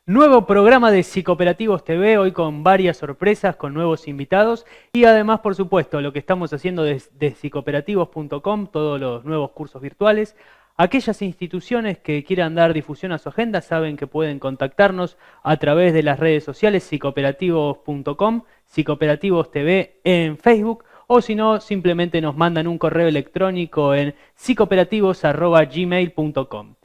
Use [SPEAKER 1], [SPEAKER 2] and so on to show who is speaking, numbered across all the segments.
[SPEAKER 1] Nuevo programa de Psicoperativos TV, hoy con varias sorpresas, con nuevos invitados y además, por supuesto, lo que estamos haciendo desde psicoperativos.com, todos los nuevos cursos virtuales. Aquellas instituciones que quieran dar difusión a su agenda saben que pueden contactarnos a través de las redes sociales psicoperativos.com, Psicoperativos TV en Facebook, o si no, simplemente nos mandan un correo electrónico en psicoperativos@gmail.com.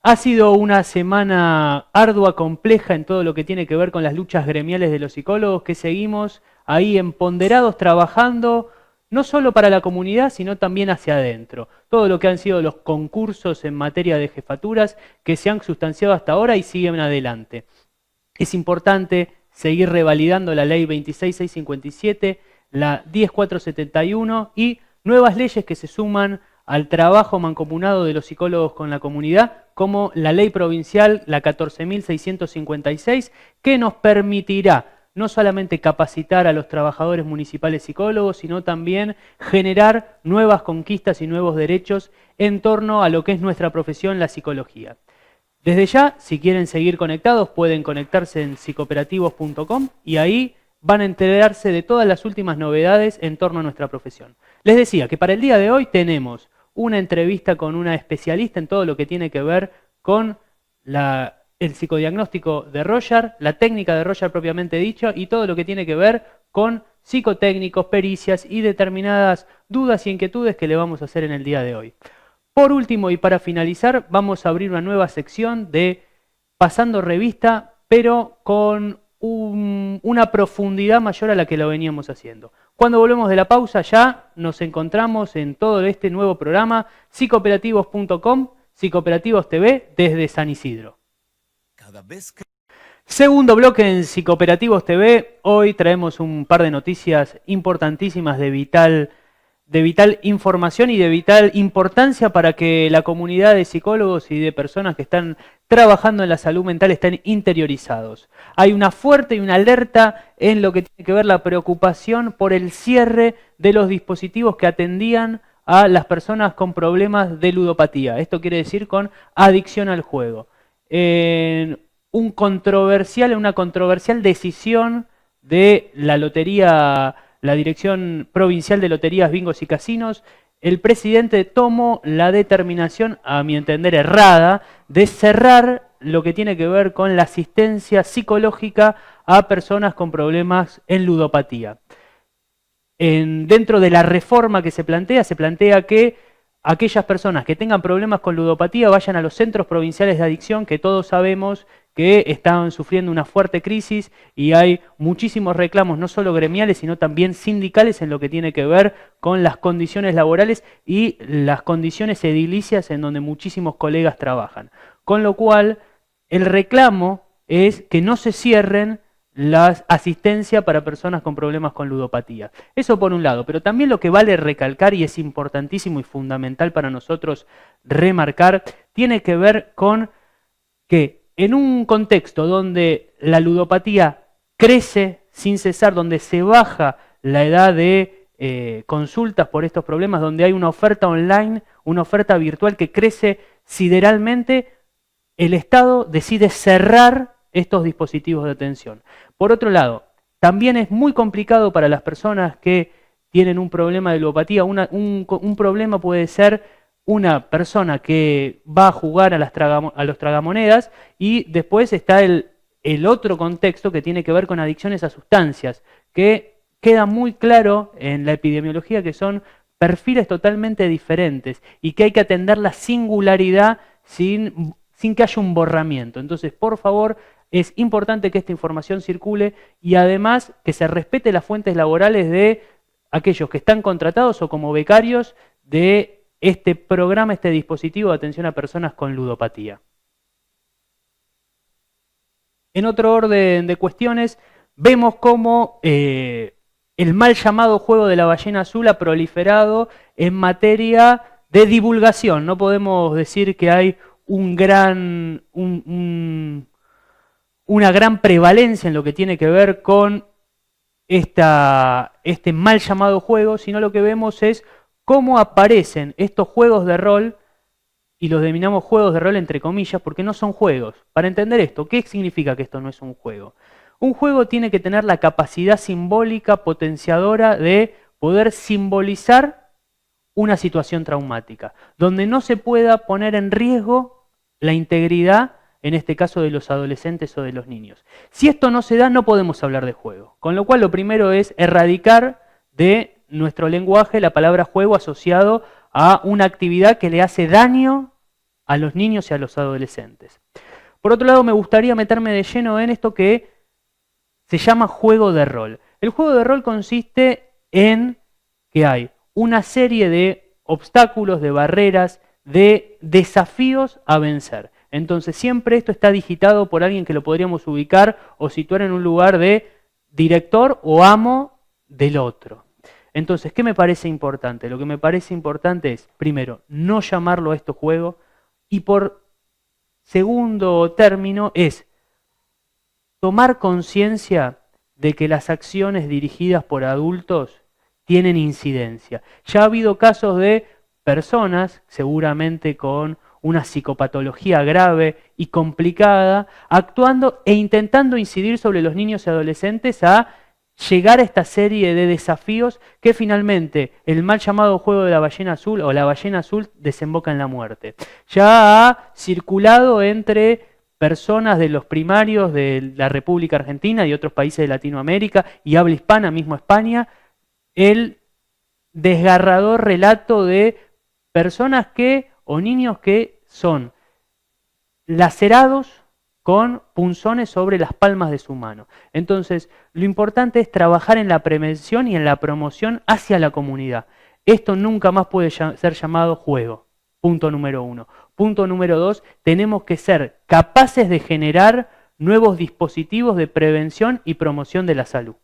[SPEAKER 1] Ha sido una semana ardua, compleja en todo lo que tiene que ver con las luchas gremiales de los psicólogos, que seguimos ahí empoderados trabajando, no solo para la comunidad, sino también hacia adentro. Todo lo que han sido los concursos en materia de jefaturas que se han sustanciado hasta ahora y siguen adelante. Es importante seguir revalidando la ley 26657, la 10471 y nuevas leyes que se suman al trabajo mancomunado de los psicólogos con la comunidad, como la ley provincial, la 14.656, que nos permitirá no solamente capacitar a los trabajadores municipales psicólogos, sino también generar nuevas conquistas y nuevos derechos en torno a lo que es nuestra profesión, la psicología. Desde ya, si quieren seguir conectados, pueden conectarse en psicoperativos.com y ahí van a enterarse de todas las últimas novedades en torno a nuestra profesión. Les decía que para el día de hoy tenemos una entrevista con una especialista en todo lo que tiene que ver con el psicodiagnóstico de Roger, la técnica de Roger propiamente dicho, y todo lo que tiene que ver con psicotécnicos, pericias y determinadas dudas y inquietudes que le vamos a hacer en el día de hoy. Por último, y para finalizar, vamos a abrir una nueva sección de Pasando Revista, pero con una profundidad mayor a la que lo veníamos haciendo. Cuando volvemos de la pausa ya nos encontramos en todo este nuevo programa psicoperativos.com, Psicoperativos TV desde San Isidro. Segundo bloque en Psicoperativos TV. Hoy traemos un par de noticias importantísimas de vital información y de vital importancia para que la comunidad de psicólogos y de personas que están trabajando en la salud mental estén interiorizados. Hay una fuerte y una alerta en lo que tiene que ver la preocupación por el cierre de los dispositivos que atendían a las personas con problemas de ludopatía. Esto quiere decir con adicción al juego. Una controversial decisión de la lotería, la Dirección Provincial de Loterías, Bingos y Casinos. El presidente tomó la determinación, a mi entender errada, de cerrar lo que tiene que ver con la asistencia psicológica a personas con problemas en ludopatía. Dentro de la reforma que se plantea que aquellas personas que tengan problemas con ludopatía vayan a los centros provinciales de adicción, que todos sabemos que estaban sufriendo una fuerte crisis y hay muchísimos reclamos, no solo gremiales, sino también sindicales en lo que tiene que ver con las condiciones laborales y las condiciones edilicias en donde muchísimos colegas trabajan. Con lo cual, el reclamo es que no se cierren la asistencia para personas con problemas con ludopatía. Eso por un lado, pero también lo que vale recalcar y es importantísimo y fundamental para nosotros remarcar, tiene que ver con que en un contexto donde la ludopatía crece sin cesar, donde se baja la edad de consultas por estos problemas, donde hay una oferta online, una oferta virtual que crece sideralmente, el Estado decide cerrar estos dispositivos de atención. Por otro lado, también es muy complicado para las personas que tienen un problema de ludopatía. Un problema puede ser una persona que va a jugar a los tragamonedas y después está el otro contexto que tiene que ver con adicciones a sustancias, que queda muy claro en la epidemiología que son perfiles totalmente diferentes y que hay que atender la singularidad sin que haya un borramiento. Entonces, por favor, es importante que esta información circule y además que se respete las fuentes laborales de aquellos que están contratados o como becarios de este programa, este dispositivo de atención a personas con ludopatía. En otro orden de cuestiones, vemos cómo el mal llamado juego de la ballena azul ha proliferado en materia de divulgación. No podemos decir que hay una gran prevalencia en lo que tiene que ver con este mal llamado juego, sino lo que vemos es cómo aparecen estos juegos de rol y los denominamos juegos de rol entre comillas porque no son juegos. Para entender esto, ¿qué significa que esto no es un juego? Un juego tiene que tener la capacidad simbólica potenciadora de poder simbolizar una situación traumática, donde no se pueda poner en riesgo la integridad, en este caso de los adolescentes o de los niños. Si esto no se da, no podemos hablar de juego. Con lo cual, lo primero es erradicar de nuestro lenguaje la palabra juego asociado a una actividad que le hace daño a los niños y a los adolescentes. Por otro lado, me gustaría meterme de lleno en esto que se llama juego de rol. El juego de rol consiste en que hay una serie de obstáculos, de barreras, de desafíos a vencer. Entonces siempre esto está digitado por alguien que lo podríamos ubicar o situar en un lugar de director o amo del otro. Entonces, ¿qué me parece importante? Lo que me parece importante es, primero, no llamarlo a esto juego, y por segundo término es tomar conciencia de que las acciones dirigidas por adultos tienen incidencia. Ya ha habido casos de personas, seguramente con una psicopatología grave y complicada, actuando e intentando incidir sobre los niños y adolescentes a llegar a esta serie de desafíos que finalmente el mal llamado juego de la ballena azul o la ballena azul desemboca en la muerte. Ya ha circulado entre personas de los primarios de la República Argentina y otros países de Latinoamérica y habla hispana, mismo España, el desgarrador relato de personas o niños que son lacerados con punzones sobre las palmas de su mano. Entonces, lo importante es trabajar en la prevención y en la promoción hacia la comunidad. Esto nunca más puede ser llamado juego. Punto número 1. Punto número 2, tenemos que ser capaces de generar nuevos dispositivos de prevención y promoción de la salud.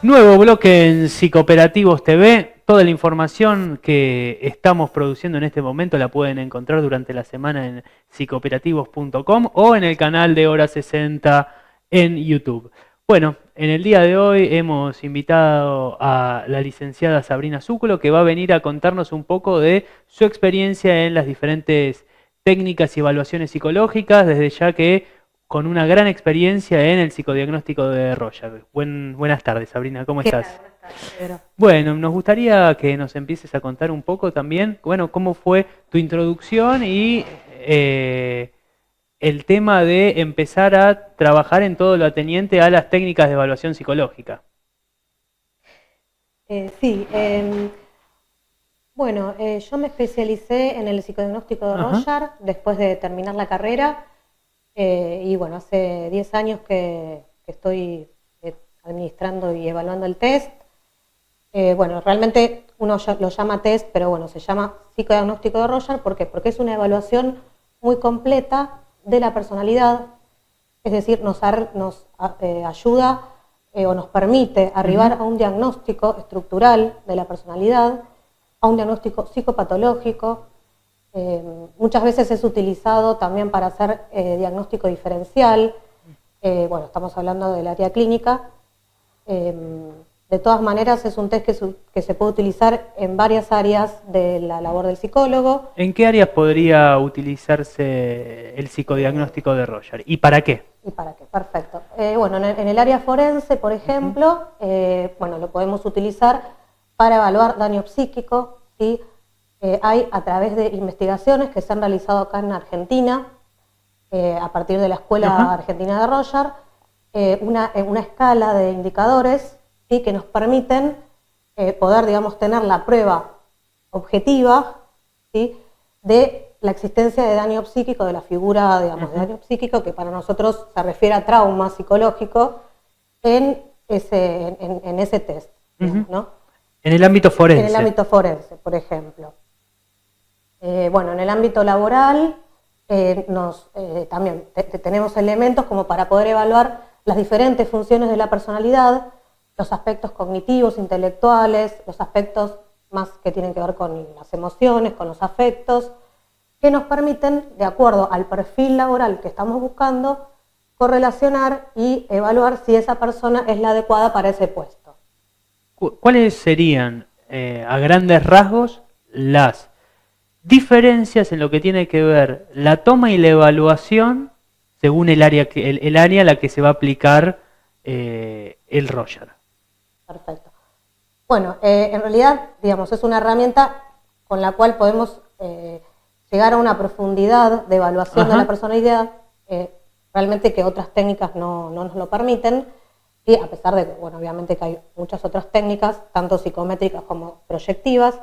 [SPEAKER 1] Nuevo bloque en Psicooperativos TV. Toda la información que estamos produciendo en este momento la pueden encontrar durante la semana en psicooperativos.com o en el canal de Hora 60 en YouTube. Bueno, en el día de hoy hemos invitado a la licenciada Sabrina Zúculo, que va a venir a contarnos un poco de su experiencia en las diferentes técnicas y evaluaciones psicológicas, desde ya que con una gran experiencia en el psicodiagnóstico de Roger. Buenas tardes, Sabrina, ¿cómo estás?
[SPEAKER 2] Buenas tardes, Pedro.
[SPEAKER 1] Bueno, nos gustaría que nos empieces a contar un poco también, bueno, cómo fue tu introducción y el tema de empezar a trabajar en todo lo ateniente a las técnicas de evaluación psicológica.
[SPEAKER 2] Sí, bueno, yo me especialicé en el psicodiagnóstico de Roger después de terminar la carrera y bueno, hace 10 años que estoy administrando y evaluando el test. Bueno, realmente uno lo llama test, pero bueno, se llama psicodiagnóstico de Roger. ¿Por qué? Porque es una evaluación muy completa de la personalidad, es decir, nos ayuda o nos permite arribar a un diagnóstico estructural de la personalidad, a un diagnóstico psicopatológico. Muchas veces es utilizado también para hacer diagnóstico diferencial. Bueno, estamos hablando del área clínica. De todas maneras, es un test que se puede utilizar en varias áreas de la labor del psicólogo.
[SPEAKER 1] ¿En qué áreas podría utilizarse el psicodiagnóstico de Roger? ¿Y para qué?
[SPEAKER 2] ¿Y para qué? Perfecto. Bueno, en el área forense, por ejemplo, bueno, lo podemos utilizar para evaluar daño psíquico, ¿sí? Hay a través de investigaciones que se han realizado acá en Argentina, a partir de la Escuela Argentina de Roger, una escala de indicadores, ¿sí? Que nos permiten poder, digamos, tener la prueba objetiva, ¿sí? De la existencia de daño psíquico, de la figura, digamos, de daño psíquico, que para nosotros se refiere a trauma psicológico, en ese test, ¿no?
[SPEAKER 1] En el ámbito forense.
[SPEAKER 2] En el ámbito forense, por ejemplo. Bueno, en el ámbito laboral también tenemos elementos como para poder evaluar las diferentes funciones de la personalidad, los aspectos cognitivos, intelectuales, los aspectos más que tienen que ver con las emociones, con los afectos, que nos permiten, de acuerdo al perfil laboral que estamos buscando, correlacionar y evaluar si esa persona es la adecuada para ese puesto.
[SPEAKER 1] ¿cuáles serían, a grandes rasgos, las diferencias en lo que tiene que ver la toma y la evaluación según el área el área a la que se va a aplicar el Roger?
[SPEAKER 2] Perfecto. Bueno, en realidad, digamos, es una herramienta con la cual podemos llegar a una profundidad de evaluación de la personalidad, realmente que otras técnicas no nos lo permiten, y a pesar de que, bueno, obviamente que hay muchas otras técnicas, tanto psicométricas como proyectivas,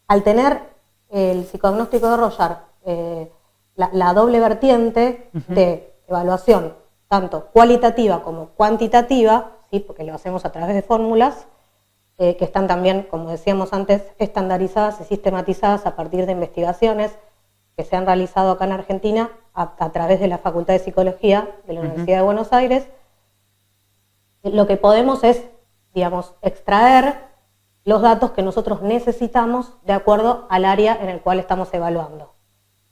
[SPEAKER 2] al tener el psicodiagnóstico de Roger la doble vertiente de evaluación, tanto cualitativa como cuantitativa, ¿sí? Porque lo hacemos a través de fórmulas, que están también, como decíamos antes, estandarizadas y sistematizadas a partir de investigaciones que se han realizado acá en Argentina a través de la Facultad de Psicología de la Universidad de Buenos Aires. Lo que podemos es, digamos, extraer los datos que nosotros necesitamos de acuerdo al área en el cual estamos evaluando.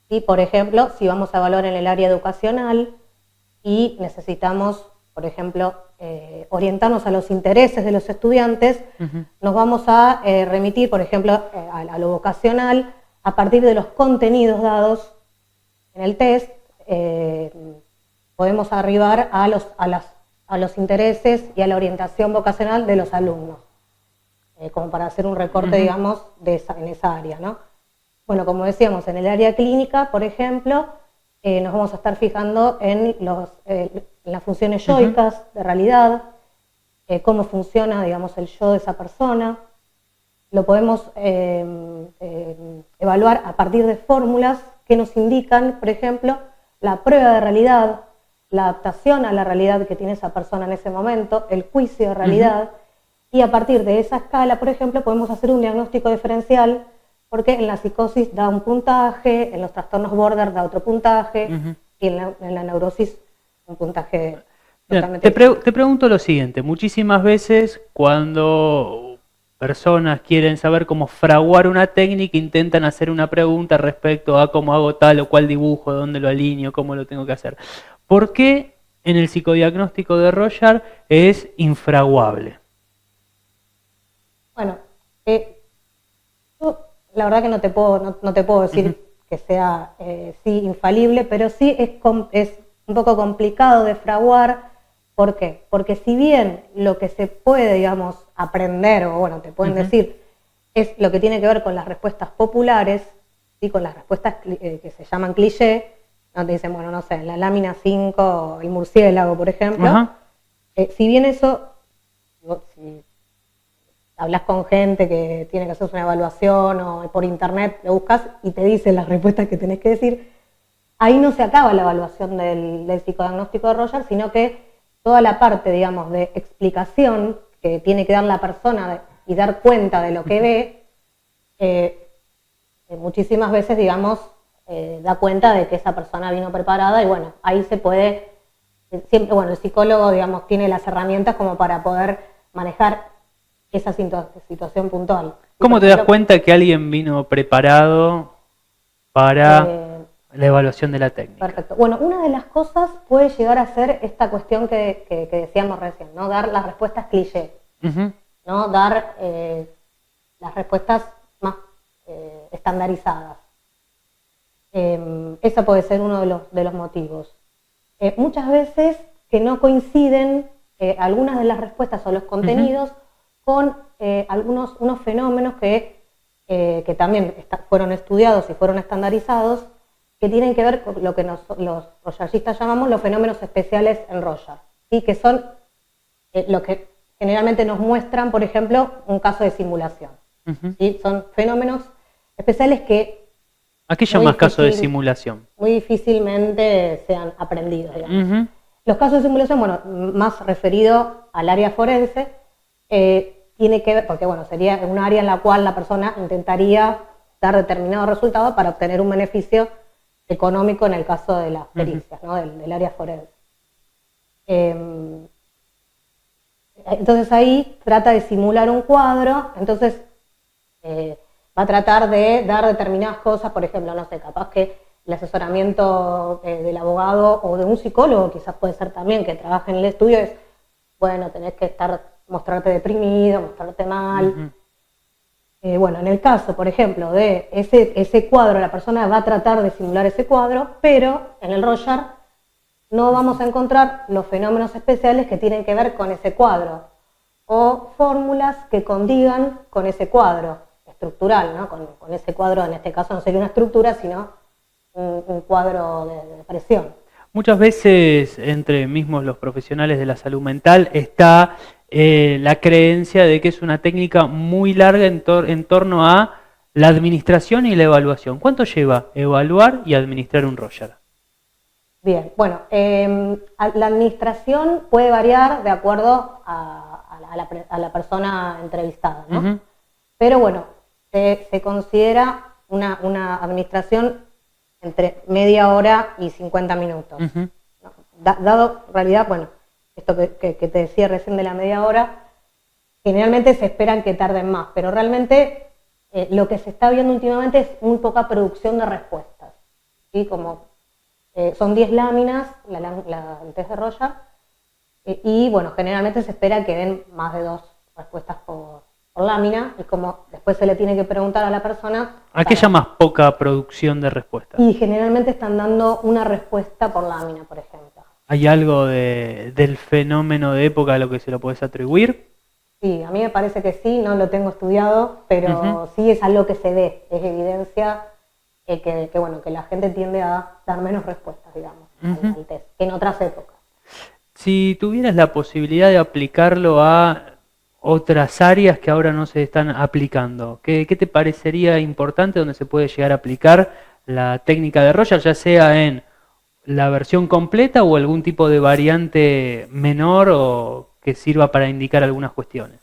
[SPEAKER 2] ¿Sí? Por ejemplo, si vamos a evaluar en el área educacional y necesitamos, por ejemplo, orientarnos a los intereses de los estudiantes, nos vamos a remitir, por ejemplo, a lo vocacional a partir de los contenidos dados en el test. Podemos arribar a los intereses y a la orientación vocacional de los alumnos, como para hacer un recorte, digamos, en esa área, ¿no? Bueno, como decíamos, en el área clínica, por ejemplo, nos vamos a estar fijando en las funciones yoicas de realidad, cómo funciona, digamos, el yo de esa persona. Lo podemos evaluar a partir de fórmulas que nos indican, por ejemplo, la prueba de realidad, la adaptación a la realidad que tiene esa persona en ese momento, el juicio de realidad, y a partir de esa escala, por ejemplo, podemos hacer un diagnóstico diferencial, porque en la psicosis da un puntaje, en los trastornos border da otro puntaje, y en la neurosis un puntaje totalmente
[SPEAKER 1] diferente. Te pregunto lo siguiente, muchísimas veces cuando personas quieren saber cómo fraguar una técnica, intentan hacer una pregunta respecto a cómo hago tal o cual dibujo, dónde lo alineo, cómo lo tengo que hacer. ¿Por qué en el psicodiagnóstico de Roger es infraguable?
[SPEAKER 2] Bueno, yo la verdad que no te puedo decir que sea sí infalible, pero sí es un poco complicado de fraguar. ¿Por qué? Porque si bien lo que se puede, digamos, aprender, o bueno, te pueden decir, es lo que tiene que ver con las respuestas populares, ¿sí? Con las respuestas que se llaman cliché, ¿no? Te dicen, bueno, no sé, en la lámina 5, el murciélago, por ejemplo. Si bien eso, si hablas con gente que tiene que hacer una evaluación o por internet lo buscas y te dice las respuestas que tenés que decir, ahí no se acaba la evaluación del psicodiagnóstico de Roger, sino que toda la parte, digamos, de explicación que tiene que dar la persona y dar cuenta de lo que ve, muchísimas veces, digamos, da cuenta de que esa persona vino preparada y bueno, ahí se puede, siempre, bueno, el psicólogo, digamos, tiene las herramientas como para poder manejar esa situación puntual.
[SPEAKER 1] ¿Cómo te das cuenta que alguien vino preparado para la evaluación de la técnica?
[SPEAKER 2] Perfecto. Bueno, una de las cosas puede llegar a ser esta cuestión que decíamos recién, ¿no? Dar las respuestas cliché, ¿no? Dar las respuestas más estandarizadas. Ese puede ser uno de los motivos. Muchas veces que no coinciden algunas de las respuestas o los contenidos con unos fenómenos que también fueron estudiados y fueron estandarizados, que tienen que ver con lo que los rogeristas llamamos los fenómenos especiales en Roger, ¿sí? Que son lo que generalmente nos muestran, por ejemplo, un caso de simulación. ¿Sí? Son fenómenos especiales que...
[SPEAKER 1] ¿A qué llamas caso de simulación?
[SPEAKER 2] Muy difícilmente sean aprendidos, digamos. Los casos de simulación, bueno, más referido al área forense, tiene que ver, porque bueno, sería un área en la cual la persona intentaría dar determinado resultado para obtener un beneficio económico en el caso de las pericias, ¿no? del área forense. Entonces ahí trata de simular un cuadro, entonces va a tratar de dar determinadas cosas, por ejemplo, no sé, capaz que el asesoramiento del abogado o de un psicólogo, quizás puede ser también que trabaje en el estudio, es, bueno, tenés que estar mostrarte deprimido, mostrarte mal. Bueno, en el caso, por ejemplo, de ese cuadro, la persona va a tratar de simular ese cuadro, pero en el Rorschach no vamos a encontrar los fenómenos especiales que tienen que ver con ese cuadro, o fórmulas que condigan con ese cuadro estructural, ¿no? Con ese cuadro, en este caso no sería una estructura, sino un cuadro de depresión.
[SPEAKER 1] Muchas veces entre mismos los profesionales de la salud mental está la creencia de que es una técnica muy larga en torno a la administración y la evaluación. ¿Cuánto lleva evaluar y administrar un Rorschach?
[SPEAKER 2] Bien, bueno, la administración puede variar de acuerdo a la persona entrevistada, ¿no? Pero bueno, se considera una administración entre media hora y 50 minutos. ¿No? Dado, en realidad, bueno, esto que te decía recién de la media hora, generalmente se esperan que tarden más, pero realmente lo que se está viendo últimamente es muy poca producción de respuestas. ¿Sí? Como son 10 láminas, el test de Rorschach, y bueno, generalmente se espera que den más de 2 respuestas por lámina, y como después se le tiene que preguntar a la persona...
[SPEAKER 1] ¿A qué llamas poca producción de respuestas?
[SPEAKER 2] Y generalmente están dando una respuesta por lámina, por ejemplo.
[SPEAKER 1] ¿Hay algo del fenómeno de época a lo que se lo podés atribuir?
[SPEAKER 2] Sí, a mí me parece que sí, no lo tengo estudiado, pero sí es algo que se ve, es evidencia que bueno, que la gente tiende a dar menos respuestas, digamos, al test, que en otras épocas.
[SPEAKER 1] Si tuvieras la posibilidad de aplicarlo a otras áreas que ahora no se están aplicando, ¿qué te parecería importante donde se puede llegar a aplicar la técnica de Rorschach, ya sea en la versión completa o algún tipo de variante menor o que sirva para indicar algunas cuestiones?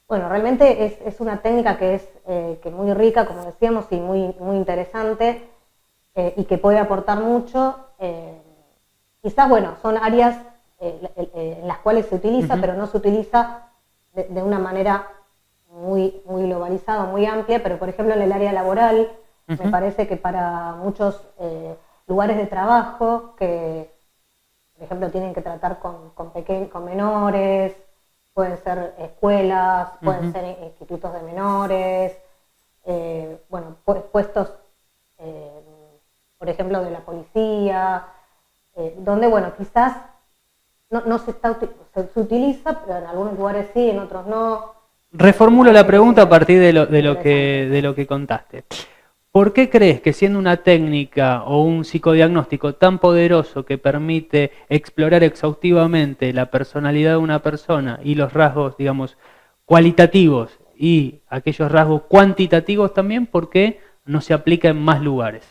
[SPEAKER 2] Bueno, realmente es una técnica que es muy rica, como decíamos, y muy interesante, y que puede aportar mucho. Quizás, bueno, son áreas en las cuales se utiliza, pero no se utiliza de una manera muy globalizada, muy amplia, pero por ejemplo en el área laboral, me parece que para muchos lugares de trabajo que, por ejemplo, tienen que tratar con menores, pueden ser escuelas, pueden ser institutos de menores, bueno, puestos, por ejemplo, de la policía, donde, bueno, quizás no se utiliza, pero en algunos lugares sí, en otros no.
[SPEAKER 1] Reformulo la pregunta a partir de lo que contaste. ¿Por qué crees que siendo una técnica o un psicodiagnóstico tan poderoso que permite explorar exhaustivamente la personalidad de una persona y los rasgos, digamos, cualitativos y aquellos rasgos cuantitativos también, por qué no se aplica en más lugares?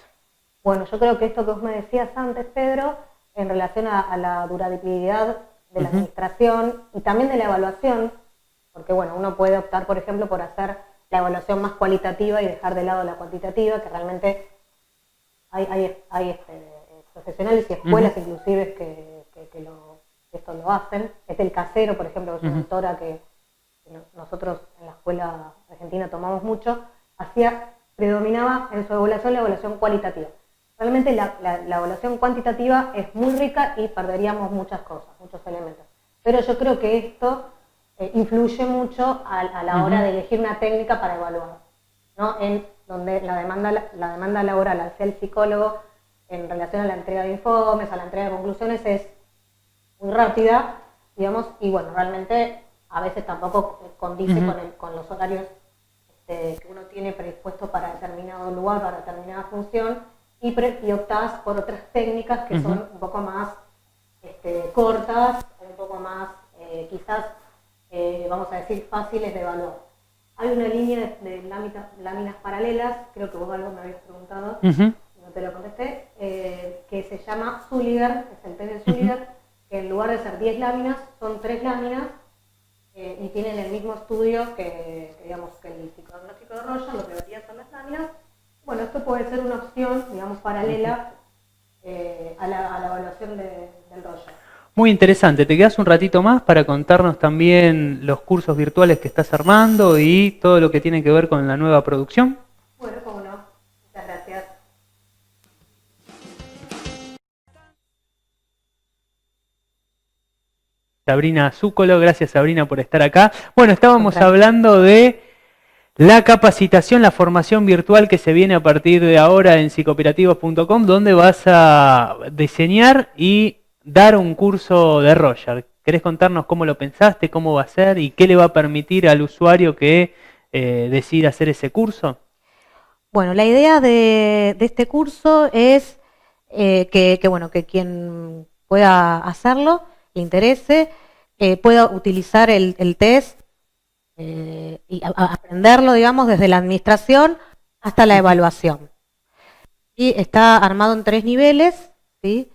[SPEAKER 2] Bueno, yo creo que esto que vos me decías antes, Pedro, en relación a la durabilidad de la administración y también de la evaluación, porque bueno, uno puede optar, por ejemplo, por hacer la evaluación más cualitativa y dejar de lado la cuantitativa, que realmente hay profesionales y escuelas inclusive que esto lo hacen. Es el Casero, por ejemplo, que es una autora que nosotros en la escuela argentina tomamos mucho, predominaba en su evaluación la evaluación cualitativa. Realmente la evaluación cuantitativa es muy rica y perderíamos muchas cosas, muchos elementos. Pero yo creo que esto influye mucho a la hora de elegir una técnica para evaluar, ¿no? En donde la demanda laboral hacia el psicólogo en relación a la entrega de informes, a la entrega de conclusiones es muy rápida, digamos, y bueno, realmente a veces tampoco condice con los horarios que uno tiene predispuesto para determinado lugar, para determinada función, y optás por otras técnicas que son un poco más cortas, un poco más quizás vamos a decir, fáciles de evaluar. Hay una línea de láminas paralelas, creo que vos algo me habías preguntado, no te lo contesté, que se llama Sulliger, es el test de Sulliger, que en lugar de ser 10 láminas, son 3 láminas, y tienen el mismo estudio digamos, que el psicodiagnóstico de Rorschach, lo que varía son las láminas. Bueno, esto puede ser una opción, digamos, paralela a la evaluación del Rorschach.
[SPEAKER 1] Muy interesante. ¿Te quedas un ratito más para contarnos también los cursos virtuales que estás armando y todo lo que tiene que ver con la nueva producción?
[SPEAKER 2] Bueno, cómo no. Muchas gracias.
[SPEAKER 1] Sabrina Zúcolo. Gracias, Sabrina, por estar acá. Bueno, estábamos
[SPEAKER 2] Gracias.
[SPEAKER 1] hablando de la capacitación, la formación virtual que se viene a partir de ahora en psicooperativos.com, donde vas a diseñar y dar un curso de Roger. ¿Querés contarnos cómo lo pensaste, cómo va a ser y qué le va a permitir al usuario que decida hacer ese curso?
[SPEAKER 2] Bueno, la idea de este curso es que quien pueda hacerlo, le interese, pueda utilizar el test y aprenderlo, digamos, desde la administración hasta la evaluación. Y está armado en 3 niveles, ¿sí?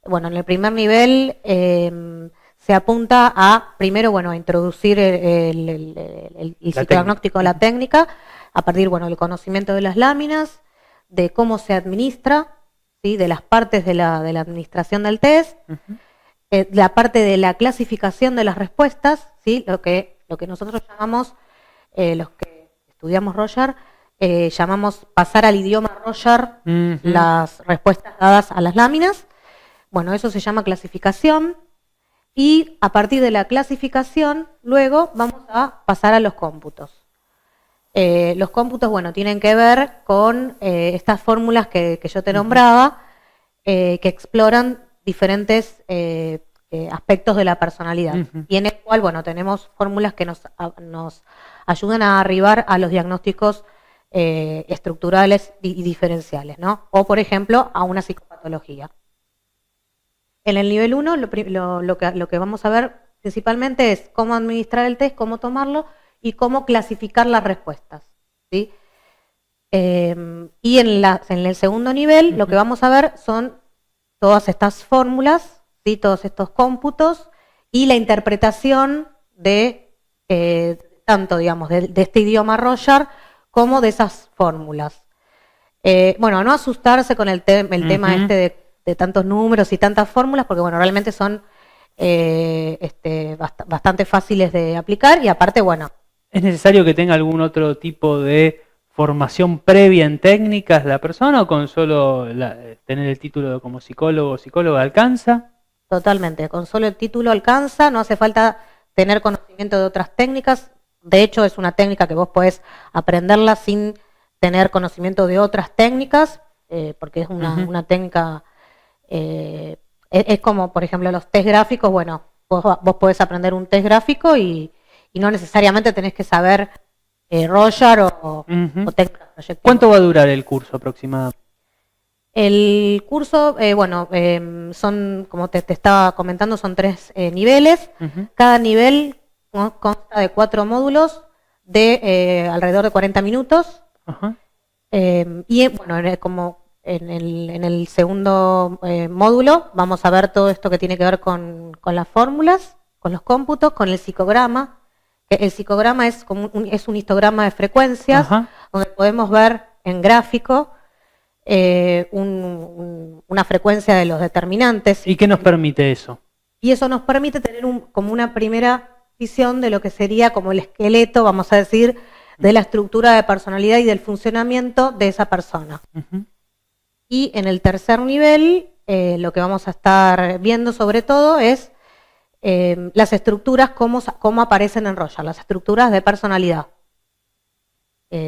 [SPEAKER 2] Bueno, en el primer nivel se apunta a, primero, a introducir el psicodiagnóstico, la técnica, a partir, del conocimiento de las láminas, de cómo se administra, ¿sí? De las partes de la administración del test, la parte de la clasificación de las respuestas, ¿sí? Lo que nosotros llamamos, los que estudiamos Roger, llamamos pasar al idioma Roger las respuestas dadas a las láminas. Bueno, eso se llama clasificación. Y a partir de la clasificación, luego vamos a pasar a los cómputos. Los cómputos, tienen que ver con estas fórmulas que yo te nombraba, que exploran diferentes aspectos de la personalidad. Y en el cual, tenemos fórmulas que nos ayudan a arribar a los diagnósticos estructurales y diferenciales, ¿no? O, por ejemplo, a una psicopatología. En el nivel 1 lo que vamos a ver principalmente es cómo administrar el test, cómo tomarlo y cómo clasificar las respuestas, ¿sí? Y en el segundo nivel lo que vamos a ver son todas estas fórmulas, ¿sí? Todos estos cómputos y la interpretación de tanto, digamos, de este idioma Roger como de esas fórmulas. No asustarse con el tema este de tantos números y tantas fórmulas, porque realmente son bastante fáciles de aplicar y aparte,
[SPEAKER 1] ¿Es necesario que tenga algún otro tipo de formación previa en técnicas la persona o con solo tener el título como psicólogo o psicóloga alcanza?
[SPEAKER 2] Totalmente, con solo el título alcanza, no hace falta tener conocimiento de otras técnicas. De hecho, es una técnica que vos podés aprenderla sin tener conocimiento de otras técnicas, porque es una técnica, es como, por ejemplo, los test gráficos. Vos podés aprender un test gráfico y no necesariamente tenés que saber Roger o técnicas proyectivas.
[SPEAKER 1] ¿Cuánto va a durar el curso aproximadamente?
[SPEAKER 2] El curso, son, como te estaba comentando, son 3 niveles. Cada nivel consta de 4 módulos de alrededor de 40 minutos. Y como en el segundo módulo vamos a ver todo esto que tiene que ver con las fórmulas, con los cómputos, con el psicograma. El psicograma es un histograma de frecuencias, donde podemos ver en gráfico una frecuencia de los determinantes.
[SPEAKER 1] ¿Y qué nos permite eso?
[SPEAKER 2] Y eso nos permite tener como una primera visión de lo que sería como el esqueleto, vamos a decir, de la estructura de personalidad y del funcionamiento de esa persona. Y en el tercer nivel, lo que vamos a estar viendo sobre todo es las estructuras, cómo aparecen en Roger, las estructuras de personalidad.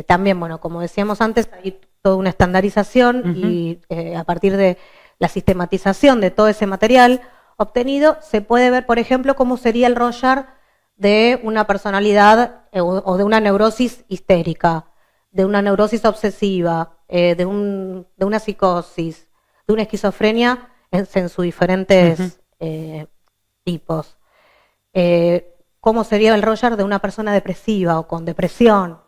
[SPEAKER 2] También, como decíamos antes, hay toda una estandarización y a partir de la sistematización de todo ese material obtenido, se puede ver, por ejemplo, cómo sería el Roger de una personalidad o de una neurosis histérica, de una neurosis obsesiva, de una psicosis, de una esquizofrenia en sus diferentes tipos. ¿Cómo sería el Roger de una persona depresiva o con depresión?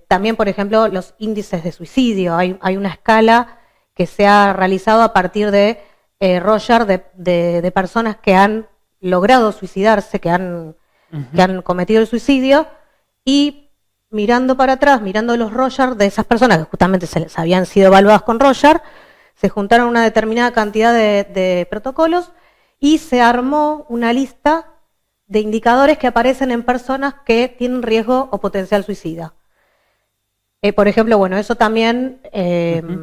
[SPEAKER 2] También, por ejemplo, los índices de suicidio. Hay una escala que se ha realizado a partir de Roger de personas que han logrado suicidarse, que han cometido el suicidio, y mirando para atrás, mirando los Roger de esas personas que justamente habían sido evaluadas con Roger, se juntaron una determinada cantidad de protocolos y se armó una lista de indicadores que aparecen en personas que tienen riesgo o potencial suicida. Por ejemplo, eso también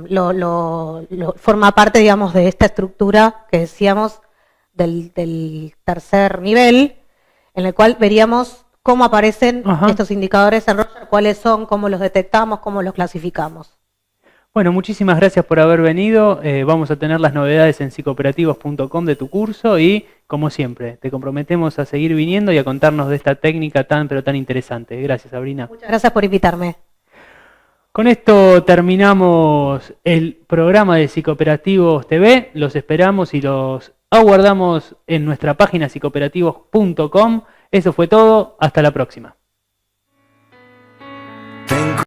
[SPEAKER 2] lo forma parte, digamos, de esta estructura que decíamos del tercer nivel, en el cual veríamos cómo aparecen estos indicadores en Roger, cuáles son, cómo los detectamos, cómo los clasificamos.
[SPEAKER 1] Bueno, muchísimas gracias por haber venido. Vamos a tener las novedades en psicooperativos.com de tu curso y, como siempre, te comprometemos a seguir viniendo y a contarnos de esta técnica tan pero tan interesante. Gracias, Sabrina.
[SPEAKER 2] Muchas gracias por invitarme.
[SPEAKER 1] Con esto terminamos el programa de Psicooperativos TV. Los esperamos y los aguardamos en nuestra página psicooperativos.com. Eso fue todo. Hasta la próxima.